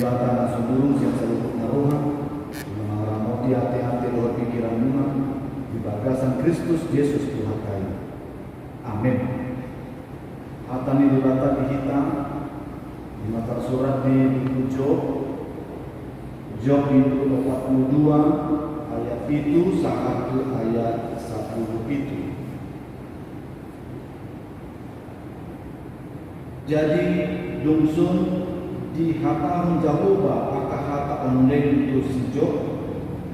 libatan sebelum siang seluruh naruhan mengaramoti hati-hati luar pikiran iman di bagasan Kristus Yesus Tuhan kami. Amin. Hatani libatan dihitam di mata surat di buku Job itu 42 ayat itu 1 ayat 10 itu. Jadi dungsun di hata Jahoba aka hata onleng itu si Job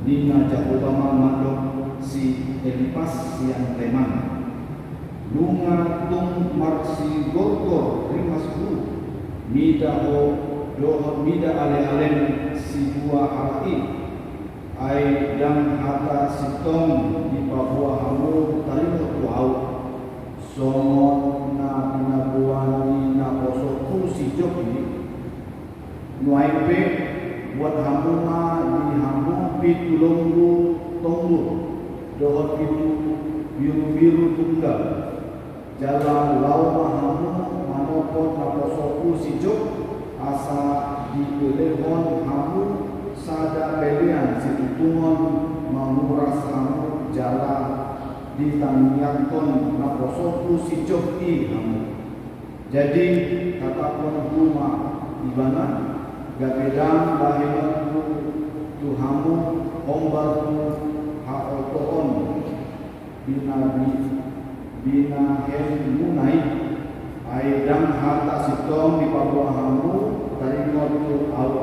nina Jahoba mamandok si Elipas siang teman lunga tung marsi gorgor rimas guru mida ho dohot mida ale-alen si buah hati ai dan hata si tong di Papua hamu tarimo tuau somot na pinabuani na posoku si Job ini nuaipe buat hamuna di hamu pitulunggu tonggu dohot itu biru-biru tunggal jalan lauma hamu manopot na posoku si Job asa di telepon hamu sada pelian si tutungon menguras hamu jalan di tangyanton na posoku si Job hamu. Jadi kata pun rumah di mana gabedang bahimu tuhamu ombarku haotoon bina hem munai aidang hata sitong di Papua hamu dari motu au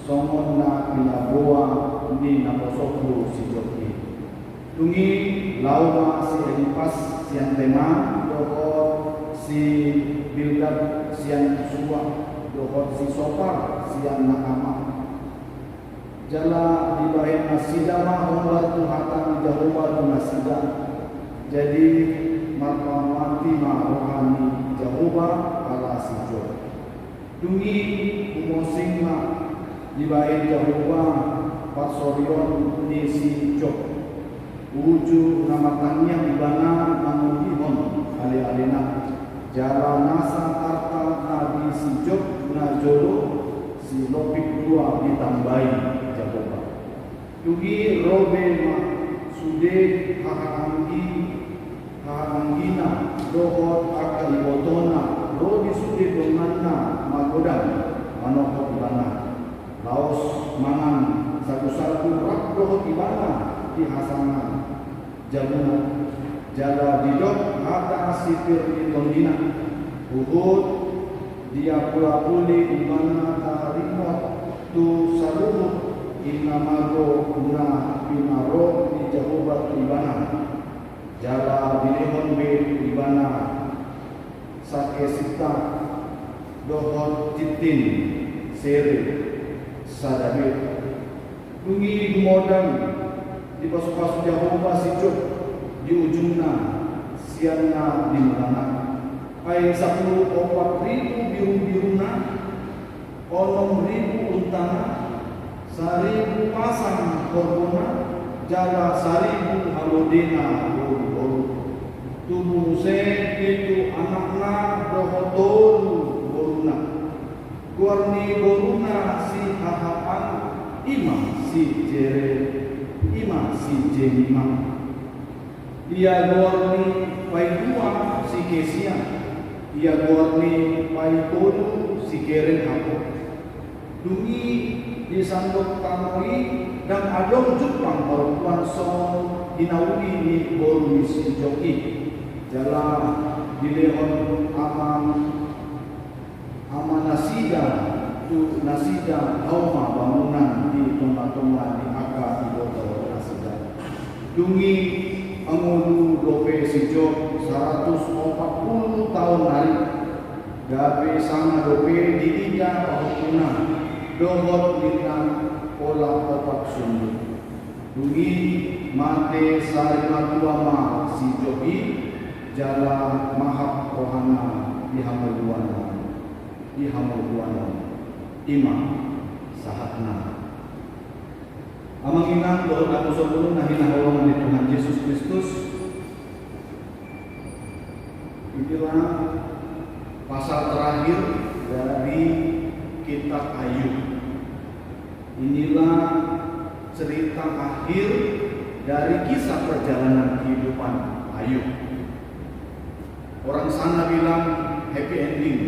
somona pinaboa ni na posoku si Job tungi lauma si Elipas siang tema dohot si Bildad siang suwa dohot si Sopar siang nakama jala di bahin nasida ma ombar tu hatan Jahoba tu nasida jadi marmati ma rohani Jahoba ala si Job tungi umosing ma di bahin Jahoba pasorion ni si Job uju namatannya ibana mangudihon ali-alina jala nasa arta nabi si Job na jolo si lopik dua ditambahi Jahoba tugi robe ma sude haanggina dohot aka ibotona robi sude donganna magodan manokot ibana laos mangan satu-satu rak dohot ibana di hasangan jabuna jala didok hata sipir di tondina uhud dia pula-puli di mana tarimot tu saluhut inamago guna pinaro di Jahoba tu ibana jala bilehon be ibana sake sita dohot titin sere sadabit dungi modang di pasu-pasu Jahoba si Job di ujungna sianna di mana ai 10 4.000 biru-biruna 6.000 untana 1.000 pasang korbona jala 1.000 halodena boru tubuh se itu anakna dohotol boruna guarni boruna si hahapan imam si jere imam si jemimam dia gorni pai dua si kesia dia gorni pai tolu si keren hapo dungi di sandok tanoi dan adong Jepang perempuan son dinauli ni boru si joki jalan di lehon aman nasida tu nasida hauma bangunan di tempat-tempat di aka di botol nasida dungi angulu dope si Job 140 tahun hari gabe sama dope di lidah pahukuna dohot lintang pola opak sundu dungi mate sarima tuama si Jobi jala mahap rohana di hamuduana imam sahatna amang inang dohot aku sebelum nahina hawangan di Tuhan Yesus Kristus. Inilah pasal terakhir dari kitab Ayub. Inilah cerita akhir dari kisah perjalanan kehidupan Ayub. Orang sana bilang happy ending,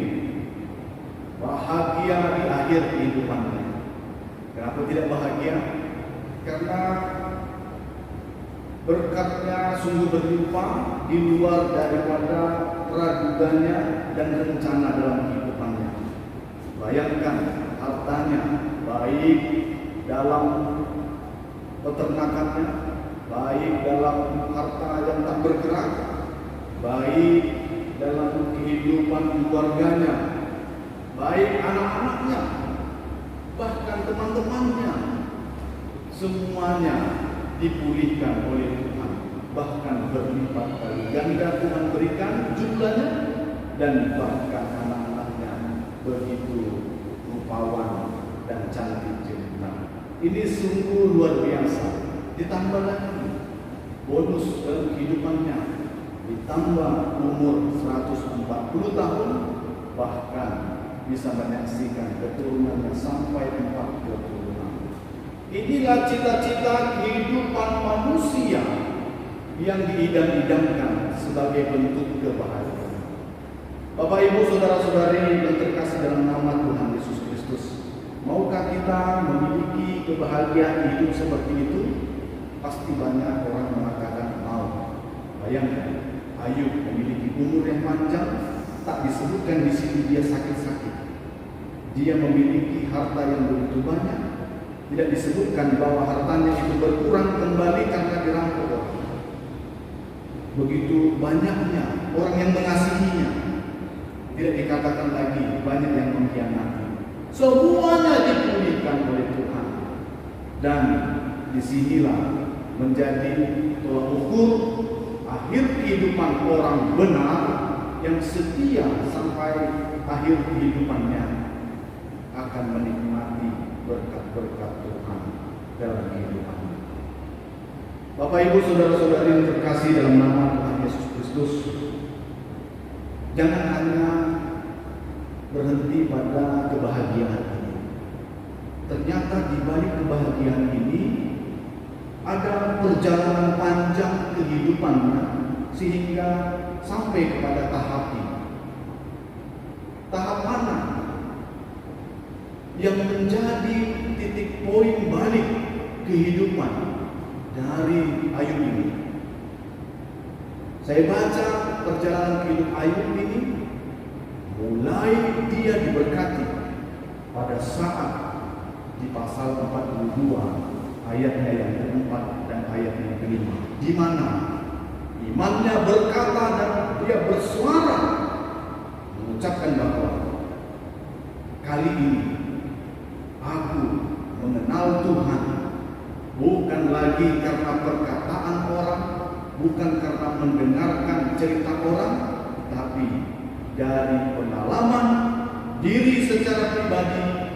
bahagia di akhir kehidupannya. Kenapa tidak bahagia? Karena berkatnya sungguh berlimpah di luar daripada peradugannya dan rencana dalam kehidupannya. Bayangkan hartanya, baik dalam peternakannya, baik dalam harta yang tak bergerak, baik dalam kehidupan keluarganya, baik anak-anaknya, bahkan teman-temannya, semuanya dipulihkan oleh Tuhan, bahkan berlipat kali ganda Tuhan berikan jumlahnya, dan bahkan anak-anaknya begitu rupawan dan cantik jelita. Ini sungguh luar biasa. Ditambah lagi bonus dalam kehidupannya, ditambah umur 140 tahun, bahkan bisa menyaksikan keturunannya sampai 4 keturunan. Inilah cita-cita kehidupan manusia yang diidam-idamkan sebagai bentuk kebahagiaan. Bapak, Ibu, saudara-saudari yang terkasih dalam nama Tuhan Yesus Kristus, maukah kita memiliki kebahagiaan hidup seperti itu? Pasti banyak orang mengatakan mau. Bayangkan, Ayub memiliki umur yang panjang, tak disebutkan di sini dia sakit-sakit. Dia memiliki harta yang begitu banyak, tidak disebutkan bahwa hartanya itu berkurang kembali karena dirampok orang. Begitu banyaknya orang yang mengasihinya, tidak dikatakan lagi banyak yang mengkhianati. Semuanya dipulihkan oleh Tuhan, dan disinilah menjadi tolak ukur akhir kehidupan orang benar yang setia sampai akhir kehidupannya akan menikmati berkat-berkat Tuhan dalam kehidupannya. Bapak, Ibu, saudara-saudari yang terkasih dalam nama Tuhan Yesus Kristus, jangan hanya berhenti pada kebahagiaan ini. Ternyata di balik kebahagiaan ini ada perjalanan panjang kehidupannya sehingga sampai kepada tahap ini. Tahap mana yang menjadi titik poin balik kehidupan dari Ayub ini? Saya baca perjalanan kehidupan Ayub ini, mulai dia diberkati pada saat di pasal 42 ayatnya yang keempat dan ayat yang kelima, di mana imannya berkata dan dia bersuara mengucapkan bahwa kali ini aku mengenal Tuhan, bukan lagi karena perkataan orang, bukan karena mendengarkan cerita orang, tapi dari pengalaman diri secara pribadi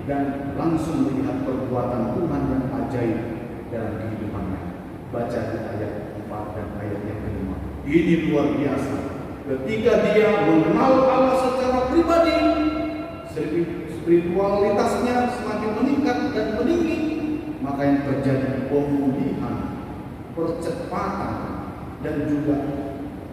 dan langsung melihat perbuatan Tuhan yang ajaib dalam kehidupannya. Baca di ayat 4 dan ayat yang kelima. Ini luar biasa. Ketika dia mengenal Allah secara pribadi, spiritualitasnya semakin meningkat dan meninggi, maka yang terjadi pemulihan, percepatan, dan juga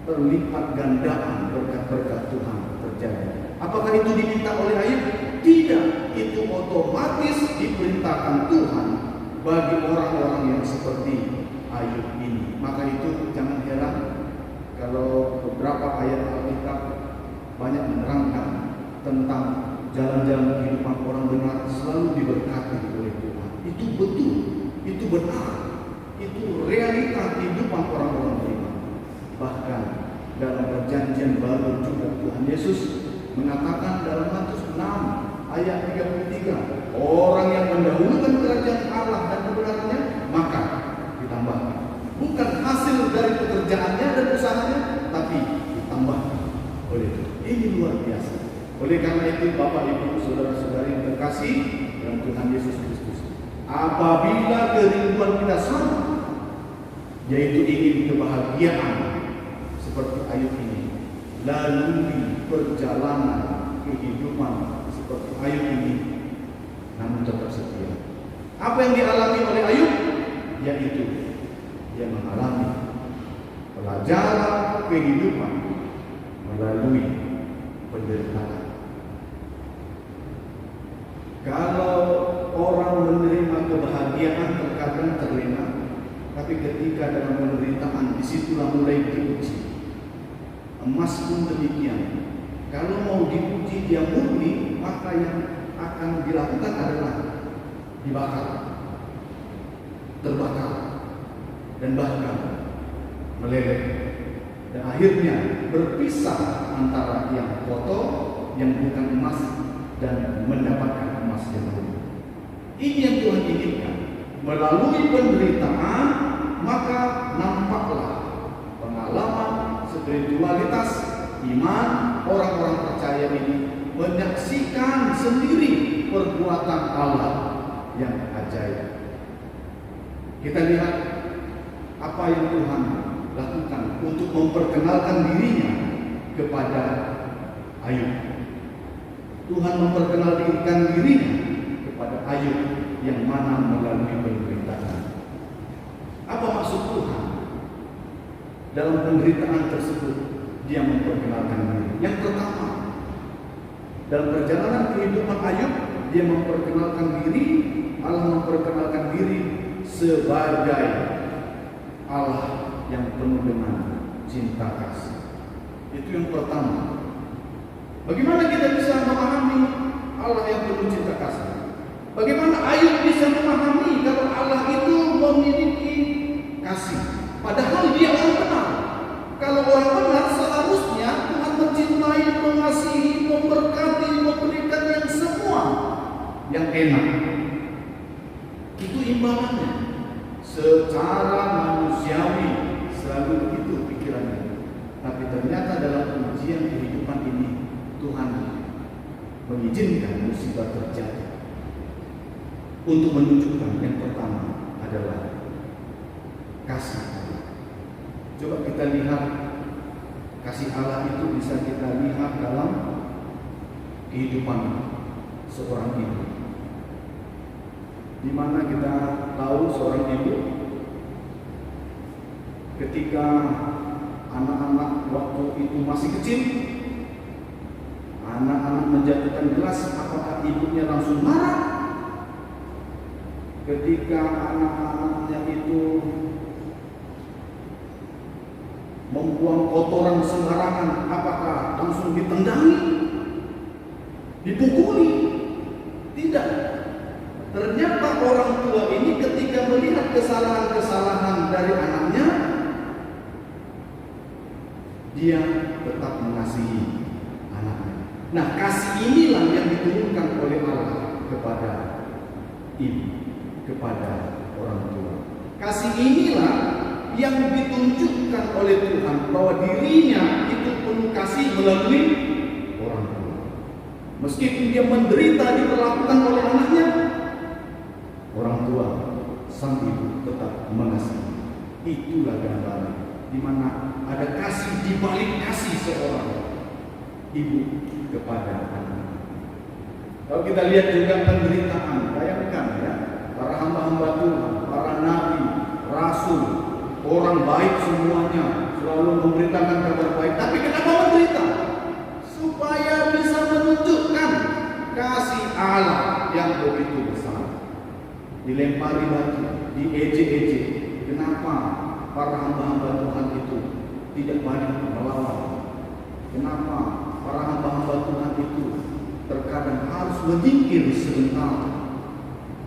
terlipat gandaan berkat-berkat Tuhan terjadi. Apakah itu diminta oleh Ayub? Tidak, itu otomatis diperintahkan Tuhan bagi orang-orang yang seperti Ayub ini. Maka itu jangan heran kalau beberapa ayat Alkitab banyak menerangkan tentang jalan-jalan kehidupan orang benar selalu diberkati oleh Tuhan. Itu betul, itu benar, itu realita kehidupan orang-orang beriman. Bahkan dalam perjanjian baru juga Tuhan Yesus mengatakan dalam Matius 6 ayat 33, orang yang mendahulukan kerajaan Allah dan kebenarannya maka ditambahkan. Bukan hasil dari pekerjaannya dan usahanya, tapi ditambahkan oleh Tuhan. Ini luar biasa. Oleh karena itu, Bapak, Ibu, saudara-saudari yang terkasih dalam Tuhan Yesus Kristus, apabila kerinduan kita sama, yaitu ingin kebahagiaan seperti Ayub ini, lalui perjalanan kehidupan seperti Ayub ini, namun tetap setia. Apa yang dialami oleh Ayub? Yaitu dia mengalami pelajaran kehidupan melalui penderitaan. Kalau orang menerima kebahagiaan terkadang terlena, tapi ketika dalam penderitaan disitulah mulai diuji. Emas pun demikian. Kalau mau diuji dia murni, maka yang akan dilakukan adalah dibakar, terbakar, dan bahkan meleleh. Dan akhirnya berpisah antara yang kotor, yang bukan emas, dan mendapatkan emas yang murni. Ini yang Tuhan inginkan. Melalui penderitaan, maka nampaklah pengalaman spiritualitas, iman orang-orang percaya ini menyaksikan sendiri perbuatan Allah yang ajaib. Kita lihat apa yang Tuhan lakukan untuk memperkenalkan dirinya kepada Ayub. Tuhan memperkenalkan dirinya kepada Ayub yang mana melalui penderitaan. Apa maksud Tuhan? Dalam penderitaan tersebut dia memperkenalkan diri. Yang pertama, dalam perjalanan kehidupan Ayub, dia memperkenalkan diri. Allah memperkenalkan diri sebagai Allah yang penuh dengan cinta kasih. Itu yang pertama. Bagaimana kita bisa memahami Allah yang penuh cinta kasih? Bagaimana Ayub bisa memahami kalau Allah itu memiliki kasih? Padahal dia orang benar. Kalau orang benar seharusnya Tuhan mencintai, mengasihi, memberkati, memberikan yang semua yang enak. Itu imbalannya. Secara manusiawi selalu begitu pikirannya. Tapi ternyata dalam ujian kehidupan ini Tuhan mengizinkan musibah terjadi untuk menunjukkan yang pertama adalah kasih. Coba kita lihat kasih Allah itu bisa kita lihat dalam kehidupan seorang ibu. Di mana kita tahu seorang ibu ketika anak-anak waktu itu masih kecil, anak-anak menjatuhkan gelas, apakah ibunya langsung marah? Ketika anak-anaknya itu membuang kotoran sembarangan, apakah langsung ditendangi, dipukuli? Tidak. Ternyata orang tua ini ketika melihat kesalahan-kesalahan dari anaknya, dia tetap mengasihi anaknya. Nah, kasih inilah yang diturunkan oleh Allah kepada ibu, kepada orang tua. Kasih inilah yang ditunjukkan oleh Tuhan bahwa dirinya itu penuh kasih melalui orang tua. Meskipun dia menderita diperlakukan oleh anaknya, orang tua, sang ibu tetap mengasihi. Itulah gambaran di mana ada kasih di balik kasih seorang ibu kepada anak. Kalau kita lihat juga penderitaan, bayangkan ya, para hamba-hamba Tuhan, para nabi, rasul, orang baik semuanya selalu memberitakan kabar baik. Tapi kenapa menderita? Supaya bisa menunjukkan kasih Allah yang begitu besar. Dilempari batu, diejek-ejek. Kenapa para hamba-hamba Tuhan itu tidak banyak melawan? Kenapa para hamba-hamba Tuhan itu terkadang harus menyingkir sebentar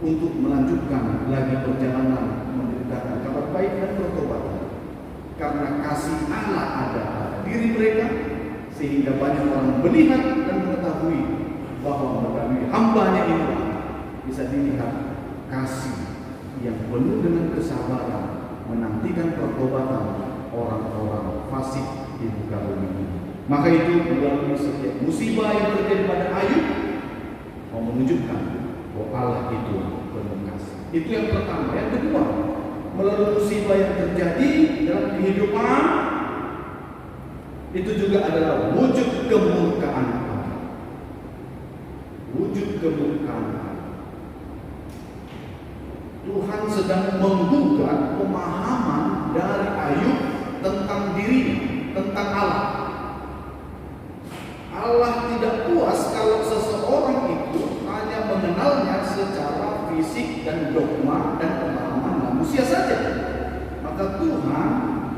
untuk melanjutkan lagi perjalanan memberitakan kabar baik dan pertobatan? Karena kasih Allah ada pada diri mereka, sehingga banyak orang melihat dan mengetahui bahwa melalui hambanya ini bisa dilihat kasih yang penuh dengan kesabaran menantikan pertobatan orang-orang fasik di muka bumi ini. Maka itu melalui setiap musibah yang terjadi pada Ayub mau menunjukkan bahwa Allah itu penuh kasih. Itu yang pertama. Yang kedua, melalui musibah yang terjadi dalam kehidupan itu juga adalah wujud kemurkaan Allah. Wujud kemurkaan Allah. Tuhan sedang menggugat pemahaman dari Ayub tentang dirinya, tentang Allah. Allah tidak puas kalau seseorang itu hanya mengenalnya secara fisik dan dogma dan pemahaman manusia saja. Maka Tuhan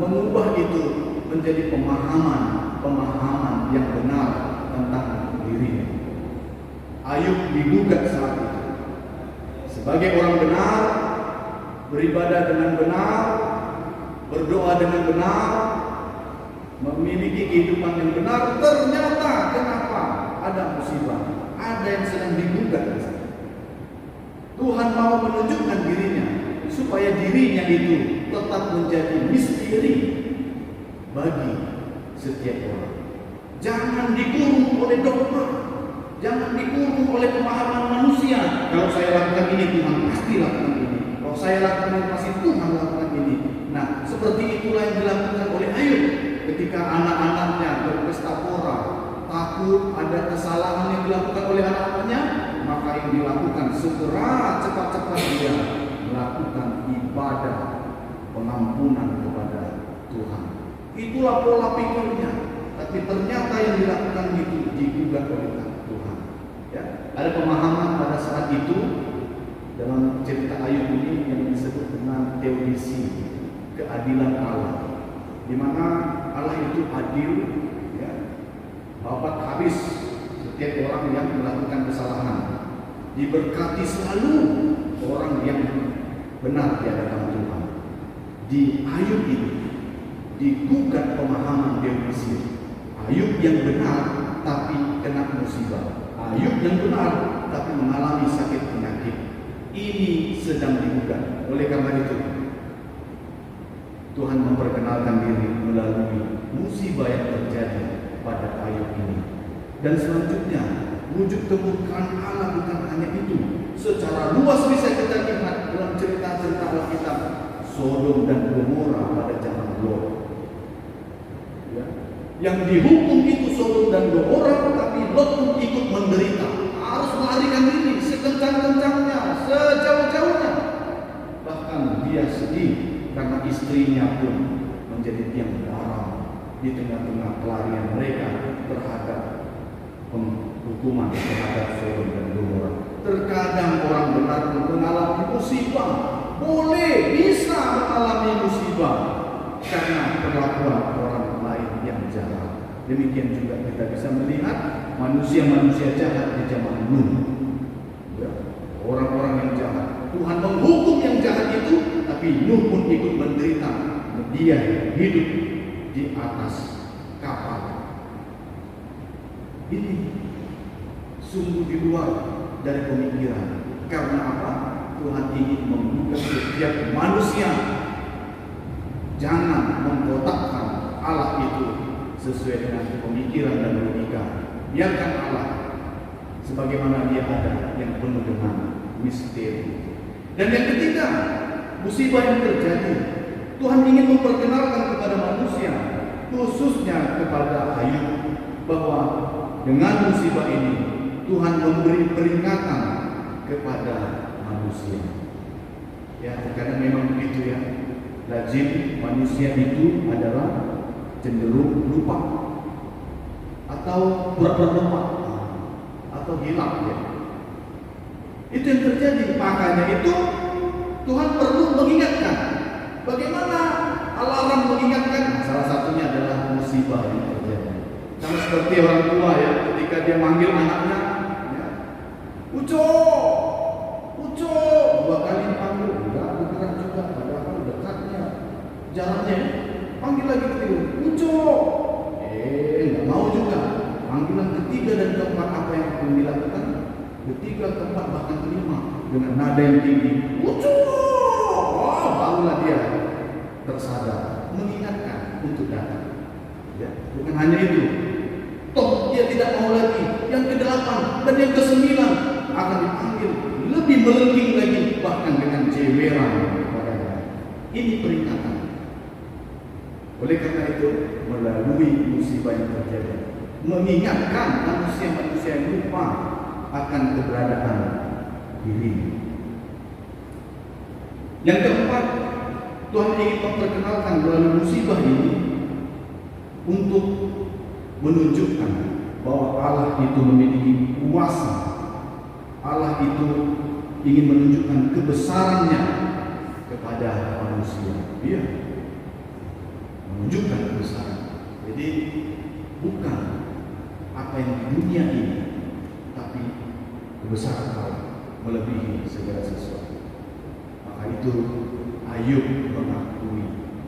mengubah itu menjadi pemahaman yang benar tentang dirinya. Ayub digugat saat itu. Sebagai orang benar, beribadah dengan benar, berdoa dengan benar, memiliki kehidupan yang benar, ternyata kenapa ada musibah, ada yang sedang digugat. Tuhan mau menunjukkan dirinya supaya dirinya itu tetap menjadi misteri bagi setiap orang. Jangan dikurung oleh dogma, jangan dikurung oleh pemahaman manusia. Kalau saya lakukan ini, Tuhan pasti lakukan ini. Kalau saya lakukan ini, pasti Tuhan lakukan ini. Nah, seperti itulah yang dilakukan oleh Ayub. Ketika anak-anaknya berpesta pora, takut ada kesalahan yang dilakukan oleh anak-anaknya, maka yang dilakukan segera cepat-cepat dia melakukan ibadah pengampunan kepada Tuhan. Itulah pola pikirnya. Tapi ternyata yang dilakukan itu digugat oleh Tuhan. Ya, ada pemahaman pada saat itu dalam cerita Ayub ini yang disebut dengan teodisi, keadilan Allah, di mana Allah itu adil, ya, babat habis setiap orang yang melakukan kesalahan, diberkati selalu orang yang benar di hadapan Tuhan. Di Ayub ini digugat pemahaman teodisi. Ayub yang benar tapi kena musibah. Ayub yang benar tapi mengalami sakit penyakit. Ini sedang digugat. Oleh karena itu Tuhan memperkenalkan diri melalui musibah yang terjadi pada Ayub ini. Dan selanjutnya wujud kemurkaan Allah bukan hanya itu. Secara luas bisa kita lihat dalam cerita-cerita Alkitab, Sodom dan Gomora pada zaman Lot. Ya. Yang dihukum itu Sodom dan Gomora, tapi Lot pun ikut menderita. Harus melarikan diri sekencang-kencangnya, sejauh-jauhnya. Bahkan dia sedih karena istrinya pun menjadi tiang garam di tengah-tengah pelarian mereka terhadap hukuman terhadap Sodom dan Gomora. Terkadang orang benar mengalami musibah, bisa mengalami musibah karena perlakuan orang lain yang jahat. Demikian juga kita bisa melihat manusia-manusia jahat di zaman Nuh. Ya, orang-orang yang jahat. Tuhan menghukum yang jahat itu, tapi Nuh pun ikut menderita. Dia hidup di atas kapal. Ini sungguh di luar dari pemikiran. Karena apa? Tuhan ingin membuka setiap manusia. Jangan mengkotakkan Allah itu sesuai dengan pemikiran dan logika. Biarkan Allah sebagaimana dia ada, yang penuh dengan misteri. Dan yang ketiga, musibah yang terjadi, Tuhan ingin memperkenalkan kepada manusia, khususnya kepada Ayub, bahwa dengan musibah ini Tuhan memberi peringatan kepada manusia. Ya, terkadang memang begitu ya. Lazim manusia itu adalah cenderung lupa atau pura-pura lupa atau hilang ya. Itu yang terjadi. Makanya itu Tuhan perlu mengingatkan. Bagaimana alarm mengingatkan? Salah satunya adalah musibah yang terjadi. Sama seperti orang tua ya, ketika dia manggil anaknya, ya, Uco, dua kali panggil, enggak bergerak juga, padahal dekatnya, jaraknya, panggil lagi ketiga, Uco, enggak mau juga. Panggilan ketiga dan keempat apa yang akan dilakukan? Ketiga, keempat, bahkan kelima dengan nada yang tinggi, Uco, barulah dia tersadar, mengingatkan untuk datang. Ya, bukan hanya itu, toh dia tidak mau lagi. Yang ke-8 dan yang ke-9 akan dipanggil lebih melengking lagi, bahkan dengan jeweran kepadanya. Ini peringatan. Oleh karena itu, melalui musibah yang terjadi, mengingatkan manusia-manusia yang lupa akan keberadaan diri. Yang keempat, Tuhan ingin memperkenalkan melalui musibah ini untuk menunjukkan bahwa Allah itu memiliki kuasa. Allah itu ingin menunjukkan kebesarannya kepada manusia. Dia menunjukkan kebesaran. Jadi bukan apa yang di dunia ini, tapi kebesaran Allah melebihi segala sesuatu. Maka itu Ayub mengakui,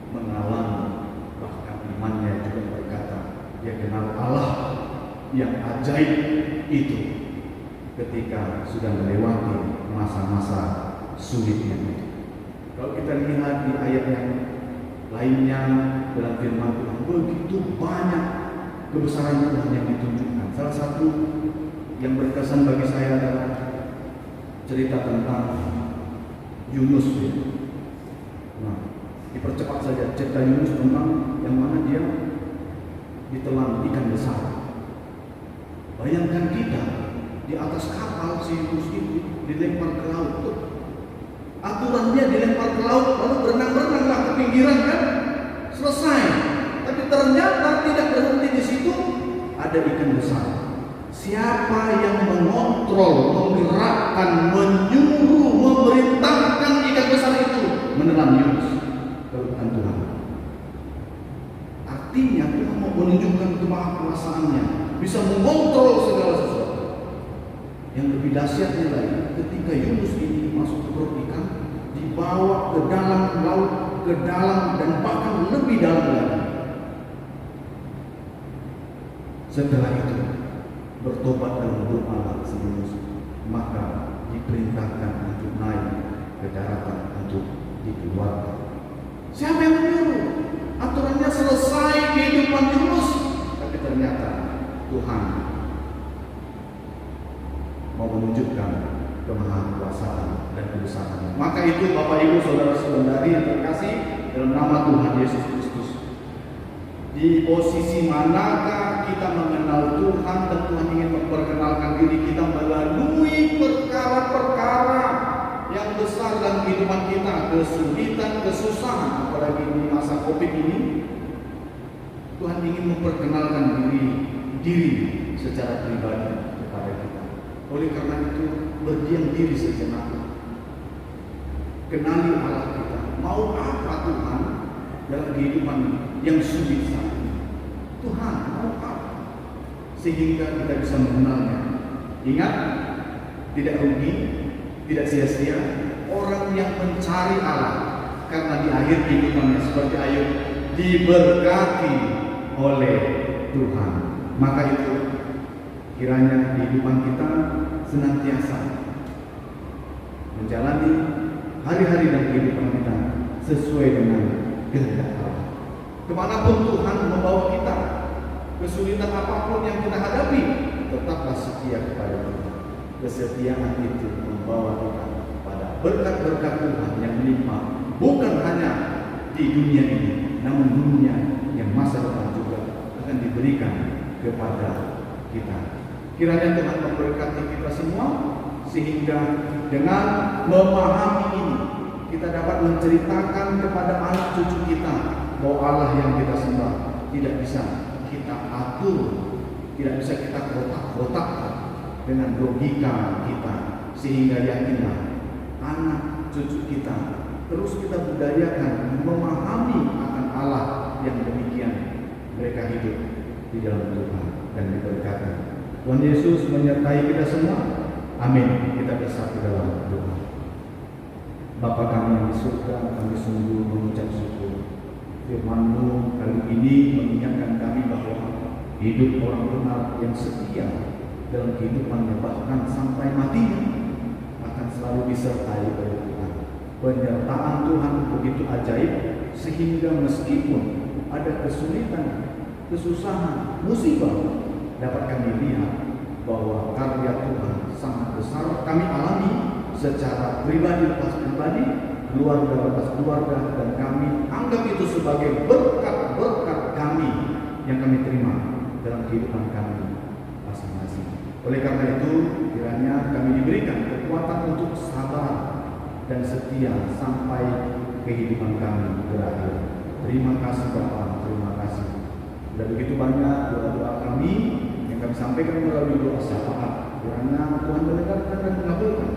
mengalami, bahkan imannya juga berkata, dia kenal Allah yang ajaib itu ketika sudah melewati masa-masa sulitnya itu. Kalau kita lihat di ayat yang lainnya dalam firman Tuhan, begitu banyak kebesaran Tuhan yang ditunjukkan. Salah satu yang berkesan bagi saya adalah cerita tentang Yunus. Nah, dipercepat saja cerita Yunus tentang yang mana dia ditelan ikan besar. Bayangkan kita di atas kapal si Yunus itu dilempar ke laut. Aturannya dilempar ke laut lalu berenang-berenanglah ke pinggiran kan? Selesai. Tapi ternyata tidak berhenti di situ, ada ikan besar. Siapa yang mengontrol, menggerakkan, menyuruh, memerintahkan ikan besar itu menelan Yunus? Keluhan Tuhan. Artinya Tuhan mau menunjukkan kemahakuasaannya, bisa mengontrol segala sesuatu. Yang lebih dahsyatnya lagi, ketika Yunus ini masuk ke perut ikan, dibawa ke dalam laut, ke dalam dan bahkan lebih dalam lagi. Setelah itu bertobat dan berdoa si Yunus, maka diperintahkan untuk naik ke daratan untuk dikeluarkan. Siapa yang menyuruh? Aturannya selesai kehidupan Yunus, tapi ternyata Tuhan mau menunjukkan kemahakuasaan dan kebesarannya. Maka itu Bapak Ibu Saudara-saudari yang terkasih dalam nama Tuhan Yesus Kristus, di posisi manakah kita mengenal Tuhan dan Tuhan ingin memperkenalkan diri kita melalui perkara-perkara yang besar dalam kehidupan kita, kesulitan, kesusahan, apalagi di masa Covid ini. Tuhan ingin memperkenalkan diri secara pribadi kepada kita. Oleh karena itu, berdiam diri sejenak, kenali Allah kita. Mau apa Tuhan dalam kehidupan yang sulit saat ini? Tuhan mau apa? Sehingga kita bisa mengenalnya. Ingat, tidak rugi, tidak sia-sia orang yang mencari Allah, karena di akhir kehidupannya seperti Ayub diberkati oleh Tuhan. Maka itu kiranya kehidupan kita senantiasa menjalani hari-hari dan kehidupan kita sesuai dengan kehendak Allah. Kemanapun Tuhan membawa kita, kesulitan apapun yang kita hadapi, tetaplah setia kepada Tuhan. Kesetiaan itu membawa kita pada berkat-berkat Tuhan yang melimpah, bukan hanya di dunia ini, namun dunia yang masa depan juga akan diberikan kepada kita. Kiranya Tuhan memberkati kita semua, sehingga dengan memahami ini kita dapat menceritakan kepada anak cucu kita bahwa Allah yang kita sembah tidak bisa kita atur, tidak bisa kita kotak-kotakkan dengan logika kita, sehingga yakinlah anak cucu kita terus kita budayakan memahami akan Allah yang demikian, mereka hidup di dalam Tuhan dan diberkati. Tuhan Yesus menyertai kita semua. Amin. Kita bersatu dalam doa. Bapa kami yang di surga, kami sungguh mengucap syukur. Firman-Mu kali ini mengingatkan kami bahwa hidup orang benar yang setia dalam kehidupannya, bahkan sampai matinya, akan selalu disertai oleh Tuhan. Penyertaan Tuhan begitu ajaib, sehingga meskipun ada kesulitan, kesusahan, musibah, dapat kami lihat bahwa karya Tuhan sangat besar. Kami alami secara pribadi lepas pribadi, keluarga lepas keluarga, dan kami anggap itu sebagai berkat-berkat kami yang kami terima dalam kehidupan kami masing-masing. Oleh karena itu, kiranya kami diberikan kekuatan untuk sabar dan setia sampai kehidupan kami berakhir. Terima kasih Bapa, terima kasih. Sudah begitu banyak doa-doa kami yang kami sampaikan melalui doa syafaat. Kiranya Tuhan mendengarkan dan mengabulkan.